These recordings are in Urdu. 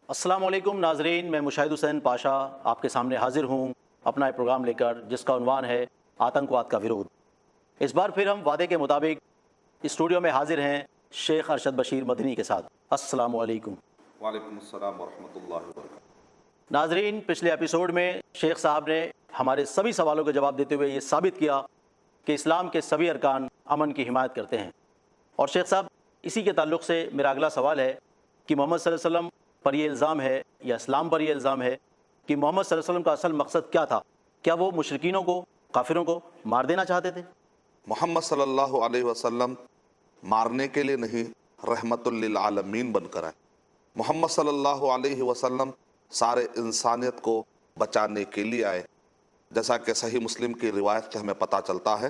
السلام علیکم ناظرین، میں مشاہد حسین پاشا آپ کے سامنے حاضر ہوں اپنا ایک پروگرام لے کر جس کا عنوان ہے آتنکواد کا ورود۔ اس بار پھر ہم وعدے کے مطابق اسٹوڈیو میں حاضر ہیں شیخ ارشد بشیر مدنی کے ساتھ۔ السلام علیکم۔ وعلیکم السلام ورحمۃ اللہ وبرکاتہ۔ ناظرین، پچھلے ایپیسوڈ میں شیخ صاحب نے ہمارے سبھی سوالوں کا جواب دیتے ہوئے یہ ثابت کیا کہ اسلام کے سبھی ارکان امن کی حمایت کرتے ہیں۔ اور شیخ صاحب، اسی کے تعلق سے میرا اگلا سوال ہے کہ محمد صلی اللہ علیہ وسلم پر یہ الزام ہے یا اسلام پر یہ الزام ہے کہ محمد صلی اللہ علیہ وسلم کا اصل مقصد کیا تھا؟ کیا وہ مشرکینوں کو، کافروں کو مار دینا چاہتے تھے؟ محمد صلی اللہ علیہ وسلم مارنے کے لیے نہیں، رحمت للعالمین بن کر آئے۔ محمد صلی اللہ علیہ وسلم سارے انسانیت کو بچانے کے لیے آئے، جیسا کہ صحیح مسلم کی روایت سے ہمیں پتہ چلتا ہے،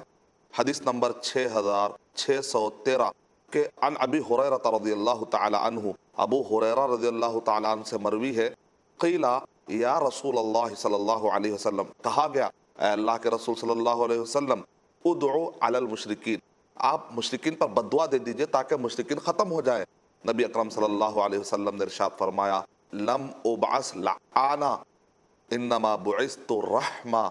حدیث نمبر 6613 کہ عن ابی ہریرہ رضی اللہ تعالی عنہ، ابو ہریرہ رضی اللہ تعالی عنہ سے مروی ہے، قیلا یا رسول اللہ صلی اللہ علیہ وسلم، کہا گیا اے اللہ کے رسول صلی اللہ علیہ وسلم، ادعو علی المشرکین، آپ مشرکین پر بددعا دے دیجئے تاکہ مشرکین ختم ہو جائے۔ نبی اکرم صلی اللہ علیہ وسلم نے ارشاد فرمایا، لم ابعث لعانا انما بعثت رحمہ،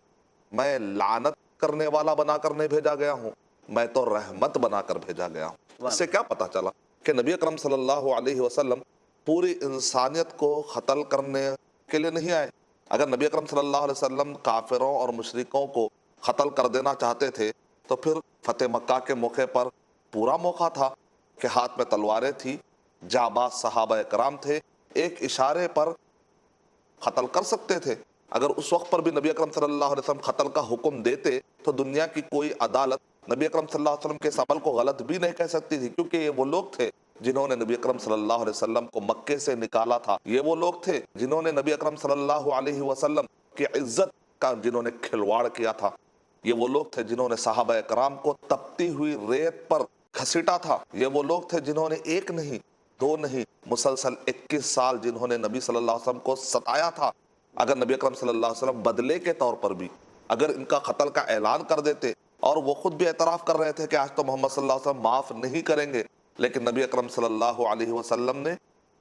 میں لعنت کرنے والا بنا کر نہیں بھیجا گیا ہوں، میں تو رحمت بنا کر بھیجا گیا ہوں۔ اس سے کیا پتہ چلا کہ نبی اکرم صلی اللہ علیہ وسلم پوری انسانیت کو قتل کرنے کے لیے نہیں آئے۔ اگر نبی اکرم صلی اللہ علیہ وسلم کافروں اور مشرکوں کو قتل کر دینا چاہتے تھے تو پھر فتح مکہ کے موقع پر پورا موقع تھا کہ ہاتھ میں تلواریں تھی، جاباز صحابہ کرام تھے، ایک اشارے پر قتل کر سکتے تھے۔ اگر اس وقت پر بھی نبی اکرم صلی اللہ علیہ وسلم قتل کا حکم دیتے تو دنیا کی کوئی عدالت نبی اکرم صلی اللہ علیہ وسلم کے اس عمل کو غلط بھی نہیں کہہ سکتی تھی، کیونکہ یہ وہ لوگ تھے جنہوں نے نبی اکرم صلی اللہ علیہ وسلم کو مکے سے نکالا تھا، یہ وہ لوگ تھے جنہوں نے نبی اکرم صلی اللہ علیہ وسلم کی عزت کا جنہوں نے کھلواڑ کیا تھا، یہ وہ لوگ تھے جنہوں نے صحابہ کرام کو تپتی ہوئی ریت پر گھسیٹا تھا، یہ وہ لوگ تھے جنہوں نے ایک نہیں دو نہیں مسلسل 21 سال جنہوں نے نبی صلی اللہ علیہ وسلم کو ستایا تھا۔ اگر نبی اکرم صلی اللہ علیہ وسلم بدلے کے طور پر بھی اگر ان کا قتل کا اعلان کر دیتے، اور وہ خود بھی اعتراف کر رہے تھے کہ آج تو محمد صلی اللہ علیہ وسلم معاف نہیں کریں گے، لیکن نبی اکرم صلی اللہ علیہ وسلم نے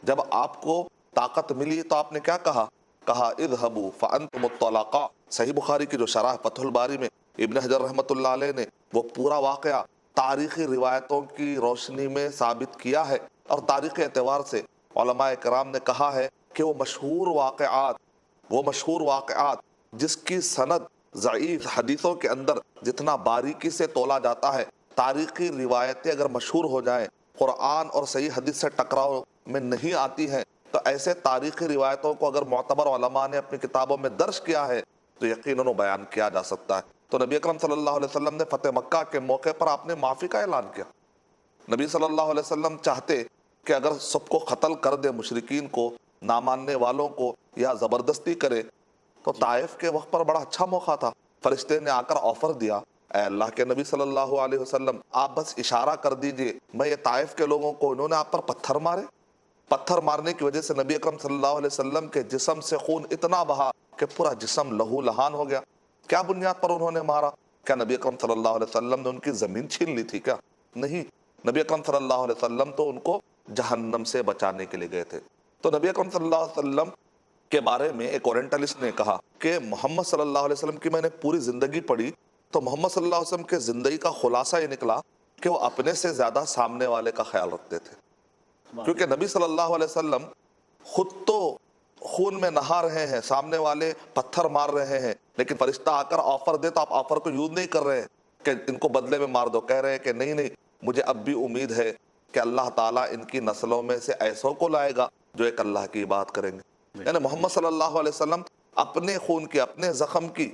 جب آپ کو طاقت ملی تو آپ نے کیا کہا؟ کہا اذهبوا فانتم الطلقاء۔ صحیح بخاری کی جو شرح فتح الباری میں ابن حجر رحمۃ اللہ علیہ نے وہ پورا واقعہ تاریخی روایتوں کی روشنی میں ثابت کیا ہے، اور تاریخی اعتبار سے علماء کرام نے کہا ہے کہ وہ مشہور واقعات جس کی سند ضعیف حدیثوں کے اندر جتنا باریکی سے تولا جاتا ہے، تاریخی روایتیں اگر مشہور ہو جائیں، قرآن اور صحیح حدیث سے ٹکراؤ میں نہیں آتی ہیں، تو ایسے تاریخی روایتوں کو اگر معتبر علماء نے اپنی کتابوں میں درج کیا ہے تو یقیناً بیان کیا جا سکتا ہے۔ تو نبی اکرم صلی اللہ علیہ وسلم نے فتح مکہ کے موقع پر آپ نے معافی کا اعلان کیا۔ نبی صلی اللہ علیہ وسلم چاہتے کہ اگر سب کو قتل کر دے، مشرکین کو، نہ ماننے والوں کو، یا زبردستی کرے، تو طائف کے وقت پر بڑا اچھا موقع تھا۔ فرشتے نے آ کر آفر دیا، اے اللہ کے نبی صلی اللہ علیہ وسلم، آپ بس اشارہ کر دیجئے، میں یہ طائف کے لوگوں کو، انہوں نے آپ پر پتھر مارنے کی وجہ سے نبی اکرم صلی اللہ علیہ وسلم کے جسم سے خون اتنا بہا کہ پورا جسم لہو لہان ہو گیا۔ کیا بنیاد پر انہوں نے مارا؟ کیا نبی اکرم صلی اللہ علیہ وسلم نے ان کی زمین چھین لی تھی کیا؟ نہیں، نبی اکرم صلی اللہ علیہ وسلم تو ان کو جہنم سے بچانے کے لیے گئے تھے۔ تو نبی اکرم صلی اللہ علیہ وسلم کے بارے میں ایک اورینٹلسٹ نے کہا کہ محمد صلی اللہ علیہ وسلم کی میں نے پوری زندگی پڑھی تو محمد صلی اللہ علیہ وسلم کے زندگی کا خلاصہ یہ نکلا کہ وہ اپنے سے زیادہ سامنے والے کا خیال رکھتے تھے، کیونکہ نبی صلی اللہ علیہ وسلم خود تو خون میں نہا رہے ہیں، سامنے والے پتھر مار رہے ہیں، لیکن فرشتہ آ کر آفر دے تو آپ آفر کو یوز نہیں کر رہے ہیں کہ ان کو بدلے میں مار دو، کہہ رہے ہیں کہ نہیں، مجھے اب بھی امید ہے کہ اللہ تعالیٰ ان کی نسلوں میں سے ایسوں کو لائے گا جو ایک اللہ کی بات کریں گے۔ یعنی محمد صلی اللہ علیہ وسلم اپنے خون کی، اپنے زخم کی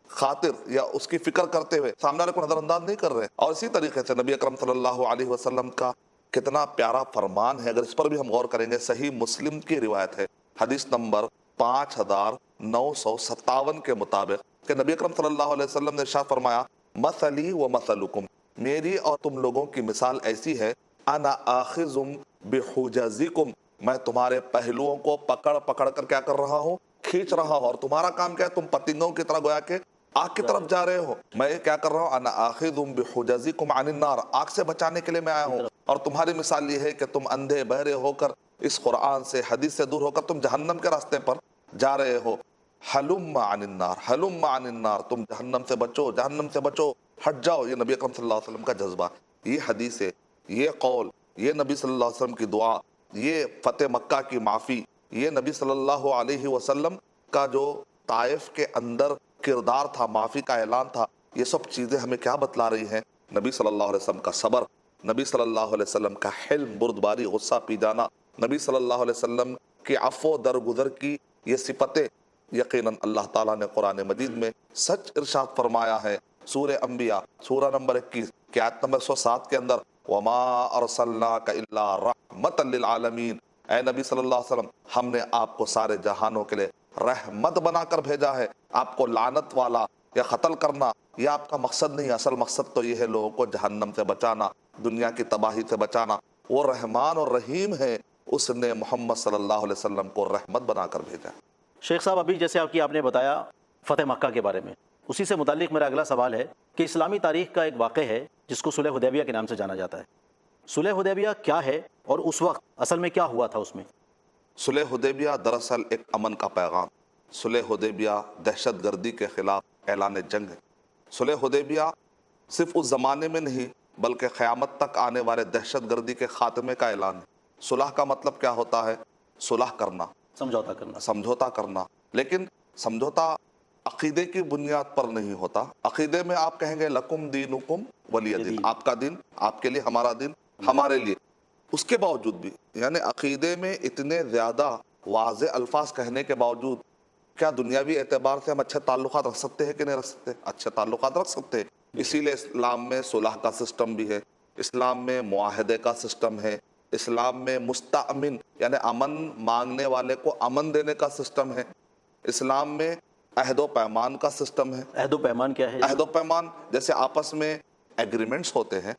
خاطر یا اس کی فکر کرتے ہوئے سامنے والے کو نظر انداز نہیں کر رہے۔ اور اسی طریقے سے نبی اکرم صلی اللہ علیہ وسلم کا کتنا پیارا فرمان ہے، اگر اس پر بھی ہم غور کریں گے، صحیح مسلم کی روایت ہے، حدیث نمبر 5957 کے مطابق کہ نبی اکرم صلی اللہ علیہ وسلم نے ارشاد فرمایا، مثلی و مثلکم، میری اور تم لوگوں کی مثال ایسی ہے، انا آخذ بحجزکم، میں تمہارے پہلوؤں کو پکڑ کر کیا کر رہا ہوں؟ کھینچ رہا ہوں، اور تمہارا کام کیا ہے؟ تم پتنگوں کی طرح گویا کہ آگ کی طرف جا رہے ہو، میں کیا کر رہا ہوں؟ انا آخذ بحجزکم عن النار، آگ سے بچانے کے لیے میں آیا ہوں، اور تمہاری مثال یہ ہے کہ تم اندھے بہرے ہو کر اس قرآن سے حدیث سے دور ہو کر تم جہنم کے راستے پر جا رہے ہو. حلم عن النار، حلم عن النار، تم جہنم سے بچو، جہنم سے بچو، ہٹ جاؤ. یہ نبی اکرم صلی اللہ علیہ وسلم کا جذبہ، یہ حدیث ہے، یہ قول، یہ نبی صلی اللہ علیہ وسلم کی دعا، یہ فتح مکہ کی معافی، یہ نبی صلی اللہ علیہ وسلم کا جو طائف کے اندر کردار تھا، معافی کا اعلان تھا. یہ سب چیزیں ہمیں کیا بتلا رہی ہیں؟ نبی صلی اللہ علیہ وسلم کا صبر، نبی صلی اللہ علیہ وسلم کا حلم، بردباری، غصہ پی جانا، نبی صلی اللہ علیہ وسلم کی عفو درگزر کی یہ صفتیں. یقیناً اللہ تعالیٰ نے قرآن مجید میں سچ ارشاد فرمایا ہے. سورہ انبیاء سورہ نمبر 21 کی آیت نمبر 107 کے اندر وَمَا أَرْسَلْنَاكَ إِلَّا رَحْمَةً لِلْعَالَمِينَ، اے نبی صلی اللہ علیہ وسلم، ہم نے آپ کو سارے جہانوں کے لیے رحمت بنا کر بھیجا ہے. آپ کو لعنت والا یا قتل کرنا یہ آپ کا مقصد نہیں. اصل مقصد تو یہ ہے لوگوں کو جہنم سے بچانا، دنیا کی تباہی سے بچانا. وہ رحمان اور رحیم ہے، اس نے محمد صلی اللہ علیہ وسلم کو رحمت بنا کر بھیجا. شیخ صاحب، ابھی جیسے آپ نے بتایا فتح مکہ کے بارے میں، اسی سے متعلق میرا اگلا سوال ہے کہ اسلامی تاریخ کا ایک واقعہ ہے جس کو صلح حدیبیہ کے نام سے جانا جاتا ہے. صلح حدیبیہ کیا ہے اور اس وقت اصل میں کیا ہوا تھا اس میں؟ صلح حدیبیہ دراصل ایک امن کا پیغام. صلح حدیبیہ دہشت گردی کے خلاف اعلان جنگ ہے. صلح حدیبیہ صرف اس زمانے میں نہیں بلکہ قیامت تک آنے والے دہشت گردی کے خاتمے کا اعلان ہے. صلح کا مطلب کیا ہوتا ہے؟ صلح کرنا، سمجھوتا کرنا. سمجھوتا کرنا. لیکن سمجھوتا عقیدے کی بنیاد پر نہیں ہوتا. عقیدے میں آپ کہیں گے لکم دینکم ولی دین، آپ کا دین آپ کے لیے، ہمارا دین ہمارے لیے. اس کے باوجود بھی یعنی عقیدے میں اتنے زیادہ واضح الفاظ کہنے کے باوجود کیا دنیاوی اعتبار سے ہم اچھے تعلقات رکھ سکتے ہیں کہ نہیں رکھ سکتے؟ اچھے تعلقات رکھ سکتے ہیں. اسی لیے اسلام میں صلح کا سسٹم بھی ہے، اسلام میں معاہدے کا سسٹم ہے، اسلام میں مستأمن یعنی امن مانگنے والے کو امن دینے کا سسٹم ہے، اسلام میں عہد و پیمان کا سسٹم ہے. عہد و پیمان کیا ہے؟ عہد و پیمان جیسے آپس میں ایگریمنٹس ہوتے ہیں،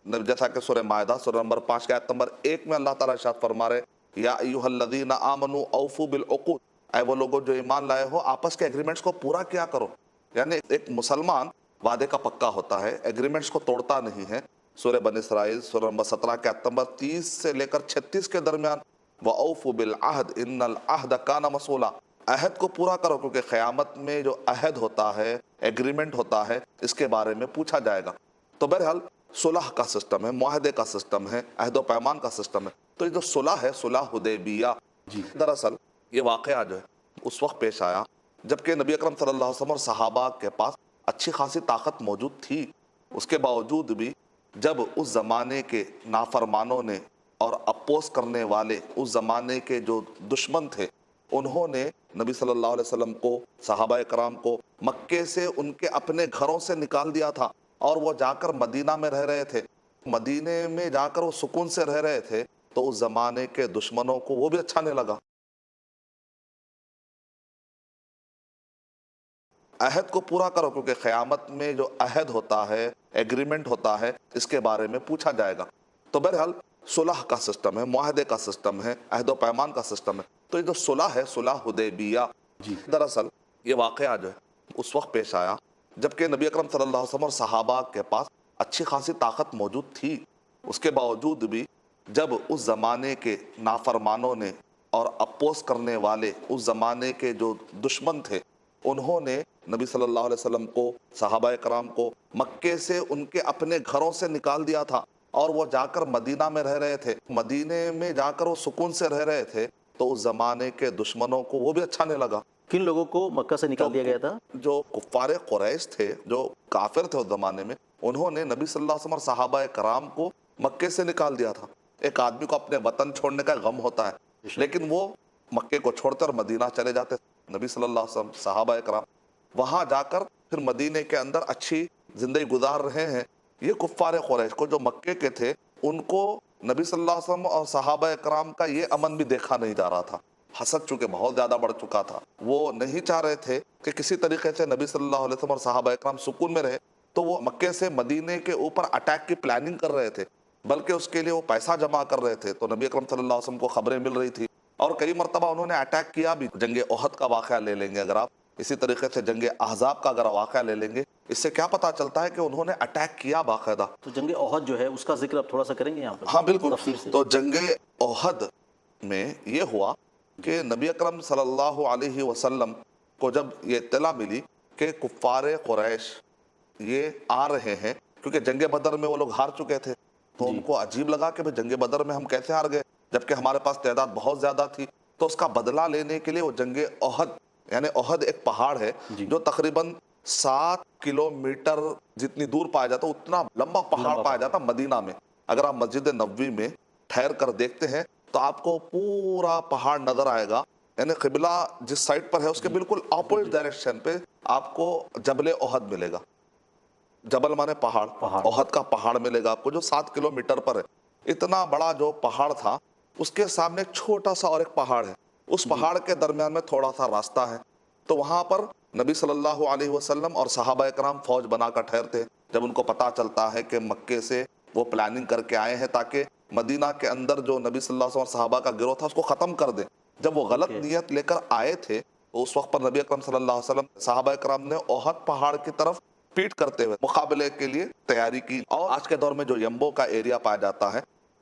جیسا کہ سورہ مائدہ سورہ نمبر 5 کی آیت نمبر 1 میں اللہ تعالیٰ ارشاد فرما رہے یا ایھا الذین آمنوا اوفوا بالعقود، اے وہ لوگوں جو ایمان لائے ہو آپس کے ایگریمنٹس کو پورا کیا کرو. یعنی ایک مسلمان وعدے کا پکا ہوتا ہے، ایگریمنٹس کو توڑتا نہیں ہے. سورہ بنی اسرائیل سورہ نمبر 17 کے آیت نمبر 30 سے لے کر 36 کے درمیان وَأَوْفُوا بِالْعَهْدِ إِنَّ الْعَهْدَ كَانَ مَسْئُولًا، عہد کو پورا کرو کیونکہ قیامت میں جو عہد ہوتا ہے، ایگریمنٹ ہوتا ہے، اس کے بارے میں پوچھا جائے گا. تو بہرحال صلح کا سسٹم ہے، معاہدے کا سسٹم ہے، عہد و پیمان کا سسٹم ہے. تو یہ جو صلح ہے، صلح حدیبیہ، دراصل یہ واقعہ جو ہے اس وقت پیش آیا جبکہ نبی اکرم صلی اللہ علیہ وسلم اور صحابہ کے پاس اچھی خاصی طاقت موجود تھی. اس کے باوجود بھی جب اس زمانے کے نافرمانوں نے اور اپوز کرنے والے اس زمانے کے جو دشمن تھے انہوں نے نبی صلی اللہ علیہ وسلم کو، صحابہ کرام کو مکے سے ان کے اپنے گھروں سے نکال دیا تھا اور وہ جا کر مدینہ میں رہ رہے تھے. مدینے میں جا کر وہ سکون سے رہ رہے تھے تو اس زمانے کے دشمنوں کو وہ بھی اچھا نہیں لگا. عہد کو پورا کرو کیونکہ قیامت میں جو عہد ہوتا ہے، ایگریمنٹ ہوتا ہے، اس کے بارے میں پوچھا جائے گا. تو بہرحال صلح کا سسٹم ہے، معاہدے کا سسٹم ہے، عہد و پیمان کا سسٹم ہے. تو یہ جو صلح ہے، صلح حدیبیہ، دراصل یہ واقعہ جو ہے اس وقت پیش آیا جبکہ نبی اکرم صلی اللہ علیہ وسلم اور صحابہ کے پاس اچھی خاصی طاقت موجود تھی. اس کے باوجود بھی جب اس زمانے کے نافرمانوں نے اور اپوز کرنے والے اس زمانے کے جو دشمن تھے انہوں نے نبی صلی اللہ علیہ وسلم کو، صحابہ کرام کو مکے سے ان کے اپنے گھروں سے نکال دیا تھا اور وہ جا کر مدینہ میں رہ رہے تھے، مدینے میں جا کر وہ سکون سے رہ رہے تھے تو اس زمانے کے دشمنوں کو وہ بھی اچھا نہیں لگا. کن لوگوں کو مکہ سے نکال دیا گیا تھا؟ جو کفار قریش تھے، جو کافر تھے اس زمانے میں، انہوں نے نبی صلی اللہ علیہ وسلم اور صحابہ کرام کو مکے سے نکال دیا تھا. ایک آدمی کو اپنے وطن چھوڑنے کا غم ہوتا ہے لیکن وہ مکے کو چھوڑ کر مدینہ چلے جاتے. نبی صلی اللہ علیہ وسلم، صحابہ کرام وہاں جا کر پھر مدینے کے اندر اچھی زندگی گزار رہے ہیں. یہ کفار قریش کو جو مکے کے تھے ان کو نبی صلی اللہ علیہ وسلم اور صحابہ کرام کا یہ امن بھی دیکھا نہیں جا رہا تھا. حسد چونکہ بہت زیادہ بڑھ چکا تھا، وہ نہیں چاہ رہے تھے کہ کسی طریقے سے نبی صلی اللہ علیہ وسلم اور صحابہ کرام سکون میں رہے. تو وہ مکے سے مدینے کے اوپر اٹیک کی پلاننگ کر رہے تھے، بلکہ اس کے لیے وہ پیسہ جمع کر رہے تھے. تو نبی اکرم صلی اللہ علیہ وسلم کو خبریں مل رہی تھی اور کئی مرتبہ انہوں نے اٹیک کیا بھی. جنگ احد کا واقعہ لے لیں گے اگر آپ، اسی طریقے سے جنگ احزاب کا اگر واقعہ لے لیں گے، اس سے کیا پتا چلتا ہے کہ انہوں نے اٹیک کیا باقاعدہ. تو جنگ احد جو ہے اس کا ذکر اب تھوڑا سا کریں گے یہاں پر؟ ہاں بالکل. تفصیل سے. تو جنگ احد میں یہ ہوا کہ نبی اکرم صلی اللہ علیہ وسلم کو جب یہ اطلاع ملی کہ کفار قریش یہ آ رہے ہیں، کیونکہ جنگ بدر میں وہ لوگ ہار چکے تھے، تو ان کو عجیب لگا کہ جنگ بدر میں ہم کیسے ہار گئے جبکہ ہمارے پاس تعداد بہت زیادہ تھی. تو اس کا بدلہ لینے کے لیے وہ جنگ احد، یعنی احد ایک پہاڑ ہے جو تقریباً 7 کلومیٹر جتنی دور پایا جاتا، اتنا لمبا پہاڑ پایا جاتا مدینہ میں. اگر آپ مسجد نبوی میں ٹھہر کر دیکھتے ہیں تو آپ کو پورا پہاڑ نظر آئے گا، یعنی قبلہ جس سائٹ پر ہے اس کے بالکل اپوزٹ ڈائریکشن پہ آپ کو جبل احد ملے گا. جبل مانے پہاڑ، احد کا پہاڑ ملے گا آپ کو جو 7 کلومیٹر پر ہے. اتنا بڑا جو پہاڑ تھا اس کے سامنے ایک چھوٹا سا اور ایک پہاڑ ہے، اس پہاڑ کے درمیان میں تھوڑا سا راستہ ہے. تو وہاں پر نبی صلی اللہ علیہ وسلم اور صحابہ کرام فوج بنا کر ٹھہرتے. جب ان کو پتا چلتا ہے کہ مکے سے وہ پلاننگ کر کے آئے ہیں تاکہ مدینہ کے اندر جو نبی صلی اللہ علیہ وسلم اور صحابہ کا گروہ تھا اس کو ختم کر دیں، جب وہ غلط نیت لے کر آئے تھے تو اس وقت پر نبی اکرم صلی اللہ علیہ وسلم صحابہ کرام نے احد پہاڑ کی طرف پیٹ کرتے ہوئے مقابلے کے لیے تیاری کی. اور آج کے دور میں جو یمبو کا ایریا پایا جاتا ہے،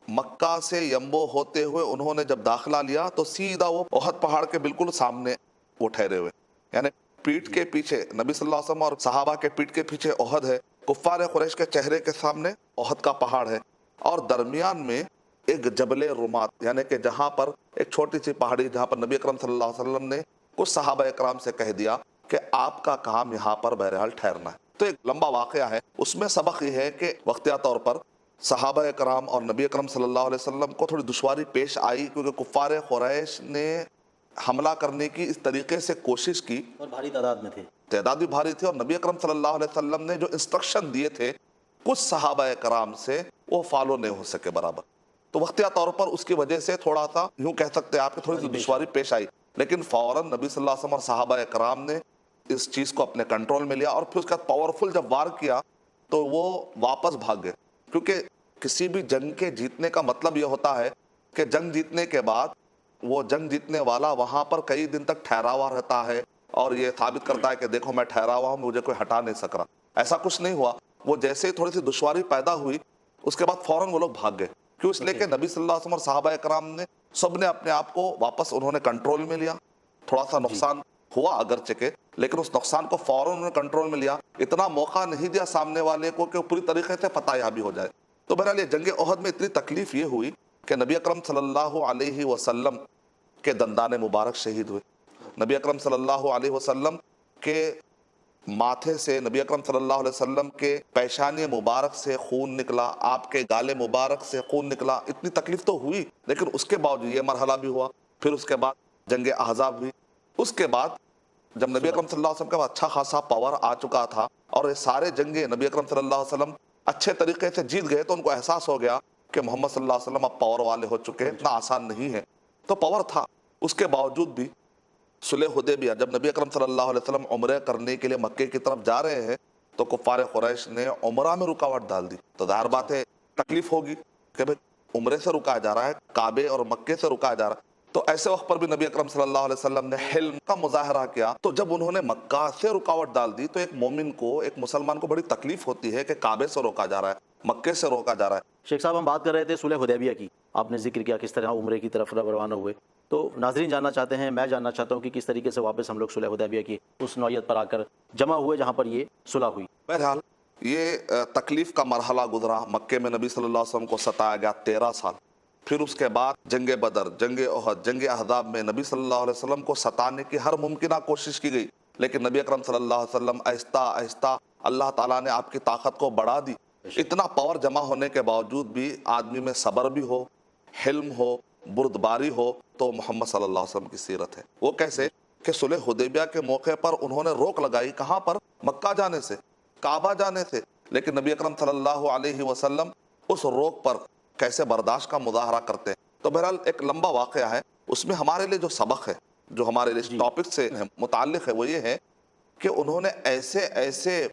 مکہ سے یمبو ہوتے ہوئے انہوں نے جب داخلہ لیا تو سیدھا وہ احد پہاڑ کے بالکل سامنے وہ ٹھہرے ہوئے، یعنی پیٹ کے پیچھے نبی صلی اللہ علیہ وسلم اور صحابہ کے پیٹ کے پیچھے احد ہے، کفار قریش کے چہرے کے سامنے احد کا پہاڑ ہے، اور درمیان میں ایک جبل رومات، یعنی کہ جہاں پر ایک چھوٹی سی پہاڑی جہاں پر نبی اکرم صلی اللہ علیہ وسلم نے کچھ صحابہ اکرام سے کہہ دیا کہ آپ کا کام یہاں پر بہرحال ٹھہرنا ہے. تو ایک لمبا واقعہ ہے، اس میں سبق یہ ہے کہ وقتیہ طور پر صحابہ اکرام اور نبی اکرم صلی اللہ علیہ وسلم کو تھوڑی دشواری پیش آئی، کیونکہ کفار قریش نے حملہ کرنے کی اس طریقے سے کوشش کی اور بھاری تعداد میں تھے، تعداد بھی بھاری تھی، اور نبی اکرم صلی اللہ علیہ وسلم نے جو انسٹرکشن دیے تھے کچھ صحابہ کرام سے وہ فالو نہیں ہو سکے برابر. تو وقتیہ طور پر اس کی وجہ سے تھوڑا سا یوں کہہ سکتے ہیں آپ کی تھوڑی سی دشواری پیش آئی، لیکن فوراً نبی صلی اللہ علیہ وسلم اور صحابہ کرام نے اس چیز کو اپنے کنٹرول میں لیا، اور پھر اس کے بعد پاورفل جب وار کیا تو وہ واپس بھاگ گئے. کیونکہ کسی بھی جنگ کے جیتنے کا مطلب یہ ہوتا ہے کہ جنگ جیتنے کے بعد وہ جنگ جیتنے والا وہاں پر کئی دن تک ٹھہرا ہوا رہتا ہے اور یہ ثابت کرتا ہے کہ دیکھو میں ٹھہرا ہوا ہوں، مجھے کوئی ہٹا نہیں سک رہا. ایسا کچھ نہیں ہوا. وہ جیسے ہی تھوڑی سی دشواری پیدا ہوئی اس کے بعد فوراً وہ لوگ بھاگ گئے. کیوں؟ اس لیے کہ نبی صلی اللہ علیہ وسلم اور صحابہ کرام نے سب نے اپنے آپ کو واپس انہوں نے کنٹرول میں لیا. تھوڑا سا نقصان ہوا اگرچہ کہ، لیکن اس نقصان کو فوراً انہوں نے کنٹرول میں لیا. اتنا موقع نہیں دیا سامنے والے کو کہ پوری طریقے سے فتح یابی ہو جائے. تو بہرحال یہ جنگ احد میں اتنی تکلیف یہ ہوئی کہ نبی اکرم صلی اللہ علیہ وسلم کے دندان مبارک شہید ہوئے. نبی اکرم صلی اللہ علیہ وسلم کے ماتھے سے، نبی اکرم صلی اللہ علیہ وسلم کے پیشانی مبارک سے خون نکلا، آپ کے گالے مبارک سے خون نکلا. اتنی تکلیف تو ہوئی، لیکن اس کے باوجود یہ مرحلہ بھی ہوا. پھر اس کے بعد جنگ احزاب ہوئی. اس کے بعد جب نبی اکرم صلی اللہ علیہ وسلم کا اچھا خاصا پاور آ چکا تھا اور یہ سارے جنگیں نبی اکرم صلی اللہ علیہ وسلم اچھے طریقے سے جیت گئے، تو ان کو احساس ہو گیا کہ محمد صلی اللہ علیہ وسلم اب پاور والے ہو چکے ہیں، اتنا آسان نہیں ہے. تو پاور تھا، اس کے باوجود بھی صلح حدیبیہ جب نبی اکرم صلی اللہ علیہ وسلم عمرہ کرنے کے لیے مکے کی طرف جا رہے ہیں تو کفار قریش نے عمرہ میں رکاوٹ ڈال دی. تو ظاہر بات ہے تکلیف ہوگی کہ بھئی عمرے سے رکایا جا رہا ہے، کعبے اور مکے سے رکایا جا رہا ہے. تو ایسے وقت پر بھی نبی اکرم صلی اللہ علیہ وسلم نے حلم کا مظاہرہ کیا. تو جب انہوں نے مکہ سے رکاوٹ ڈال دی تو ایک مومن کو، ایک مسلمان کو بڑی تکلیف ہوتی ہے کہ کعبے سے روکا جا رہا ہے، مکے سے روکا جا رہا ہے. شیخ صاحب ہم بات کر رہے تھے صلح حدیبیہ کی، آپ نے ذکر کیا کس طرح عمرے کی طرف روانہ ہوئے. تو ناظرین جاننا چاہتے ہیں، میں جاننا چاہتا ہوں کہ کس طریقے سے واپس ہم لوگ صلح حدیبیہ کی اس نوعیت پر آ کر جمع ہوئے جہاں پر یہ صلح ہوئی. بہرحال یہ تکلیف کا مرحلہ گزرا. مکے میں نبی صلی اللہ علیہ وسلم کو ستایا گیا 13 سال. پھر اس کے بعد جنگ بدر، جنگ احد، جنگ احزاب میں نبی صلی اللہ علیہ وسلم کو ستانے کی ہر ممکنہ کوشش کی گئی، لیکن نبی اکرم صلی اللہ علیہ وسلم آہستہ آہستہ اللہ تعالیٰ نے آپ کی طاقت کو بڑھا دی. اتنا پاور جمع ہونے کے باوجود بھی آدمی میں صبر بھی ہو، حلم ہو، بردباری ہو، تو محمد صلی اللہ علیہ وسلم کی سیرت ہے. وہ کیسے کہ صلح حدیبیہ کے موقع پر انہوں نے روک لگائی. کہاں پر؟ مکہ جانے سے، کعبہ جانے سے. لیکن نبی اکرم صلی اللہ علیہ وسلم اس روک پر کیسے برداشت کا مظاہرہ کرتے ہیں. تو بہرحال ایک لمبا واقعہ ہے. اس میں ہمارے لیے جو سبق ہے، جو ہمارے لیے ٹاپک سے متعلق ہے، وہ یہ ہے کہ انہوں نے ایسے ایسے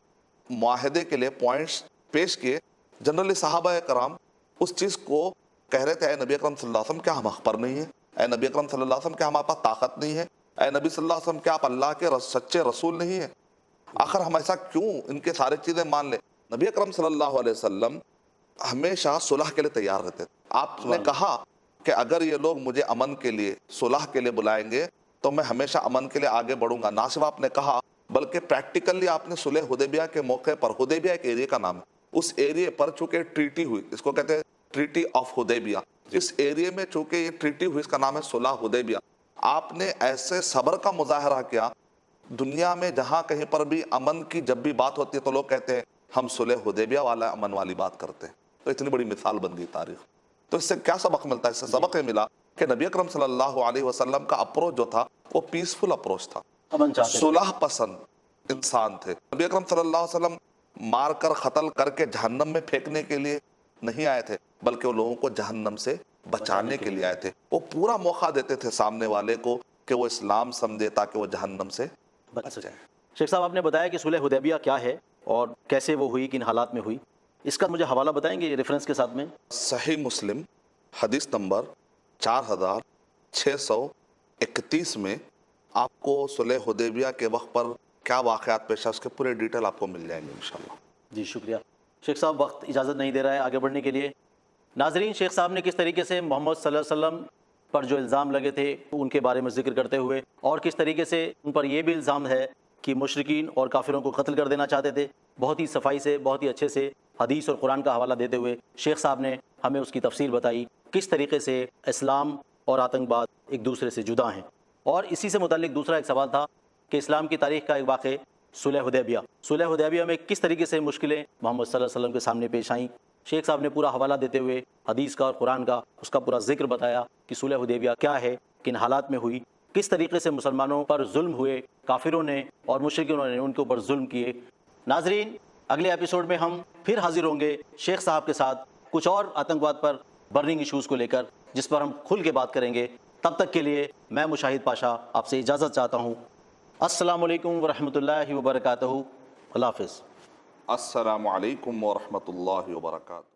معاہدے کے لیے پوائنٹس پیش کیے. جنرلی صحابہ کرام اس چیز کو کہہ رہے تھے، اے نبی اکرم صلی اللہ علیہ وسلم کیا ہم اخبر نہیں ہیں؟ اے نبی اکرم صلی اللہ علیہ وسلم کیا ہمارے پاس طاقت نہیں ہے؟ اے نبی صلی اللہ علیہ وسلم کیا آپ اللہ کے سچے رسول نہیں ہیں؟ آخر ہم ایسا کیوں ان کے سارے چیزیں مان لیں؟ نبی اکرم صلی اللہ علیہ وسلم ہمیشہ صلح کے لیے تیار رہتے. آپ نے کہا کہ اگر یہ لوگ مجھے امن کے لیے صلح کے لیے بلائیں گے تو میں ہمیشہ امن کے لیے آگے بڑھوں گا۔ نہ صرف آپ نے کہا بلکہ پریکٹیکلی آپ نے صلح حدیبیہ کے موقع پر، حدیبیہ ایک ایریا کا نام ہے، اس ایریے پر چونکہ ٹریٹی ہوئی، اس کو کہتے ہیں ٹریٹی آف حدیبیہ، اس ایریے میں چونکہ یہ ٹریٹی ہوئی، اس کا نام ہے صلح حدیبیہ، آپ نے ایسے صبر کا مظاہرہ کیا۔ دنیا میں جہاں کہیں پر بھی امن کی جب بھی بات ہوتی ہے تو لوگ کہتے ہیں ہم صلح حدیبیہ والا امن والی بات کرتے ہیں، تو اتنی بڑی مثال بن گئی تاریخ۔ تو اس سے کیا سبق ملتا ہے؟ اس سے سبق یہ ملا کہ نبی اکرم صلی اللہ علیہ وسلم کا اپروچ جو تھا وہ پیسفل اپروچ تھا، امن چاہتے تھے۔ صلح پسند انسان تھے۔ نبی اکرم صلی اللہ علیہ وسلم مار کر قتل کر کے جہنم میں پھینکنے کے لیے نہیں آئے تھے، بلکہ وہ لوگوں کو جہنم سے بچانے کے لیے آئے تھے۔ وہ پورا موقع دیتے تھے سامنے والے کو کہ وہ اسلام سمجھے تاکہ وہ جہنم سے بچ جائے۔ شیخ صاحب، آپ نے بتایا کہ صلح حدیبیہ کیا ہے اور کیسے وہ ہوئی، کن حالات میں ہوئی، اس کا مجھے حوالہ بتائیں گے ریفرنس کے ساتھ میں؟ صحیح مسلم حدیث نمبر 4631 میں آپ کو صلح حدیبیہ کے وقت پر کیا واقعات پیش ہے اس کے پورے ڈیٹیل آپ کو مل جائیں گے انشاءاللہ۔ جی شکریہ شیخ صاحب، وقت اجازت نہیں دے رہا ہے آگے بڑھنے کے لیے۔ ناظرین، شیخ صاحب نے کس طریقے سے محمد صلی اللہ علیہ وسلم پر جو الزام لگے تھے ان کے بارے میں ذکر کرتے ہوئے، اور کس طریقے سے ان پر یہ بھی الزام ہے کہ مشرکین اور کافروں کو قتل کر دینا چاہتے تھے، بہت ہی صفائی سے، بہت ہی اچھے سے حدیث اور قرآن کا حوالہ دیتے ہوئے شیخ صاحب نے ہمیں اس کی تفصیل بتائی، کس طریقے سے اسلام اور آتنک بعد ایک دوسرے سے جدا ہیں۔ اور اسی سے متعلق دوسرا ایک سوال تھا کہ اسلام کی تاریخ کا ایک واقع صلح حدیبیہ میں کس طریقے سے مشکلیں محمد صلی اللہ علیہ وسلم کے سامنے پیش آئیں۔ شیخ صاحب نے پورا حوالہ دیتے ہوئے حدیث کا اور قرآن کا اس کا پورا ذکر بتایا کہ صلح حدیبیہ کیا ہے، کن حالات میں ہوئی، کس طریقے سے مسلمانوں پر ظلم ہوئے، کافروں نے اور مشرکوں نے ان کے اوپر ظلم کیے۔ ناظرین، اگلے ایپیسوڈ میں ہم پھر حاضر ہوں گے شیخ صاحب کے ساتھ کچھ اور آتنکواد پر برننگ ایشوز کو لے کر، جس پر ہم کھل کے بات کریں گے۔ تب تک کے لیے میں مشاہد پاشا آپ سے اجازت چاہتا ہوں۔ السلام علیکم ورحمۃ اللہ وبرکاتہ۔ اللہ حافظ۔ السلام علیکم ورحمۃ اللہ وبرکاتہ۔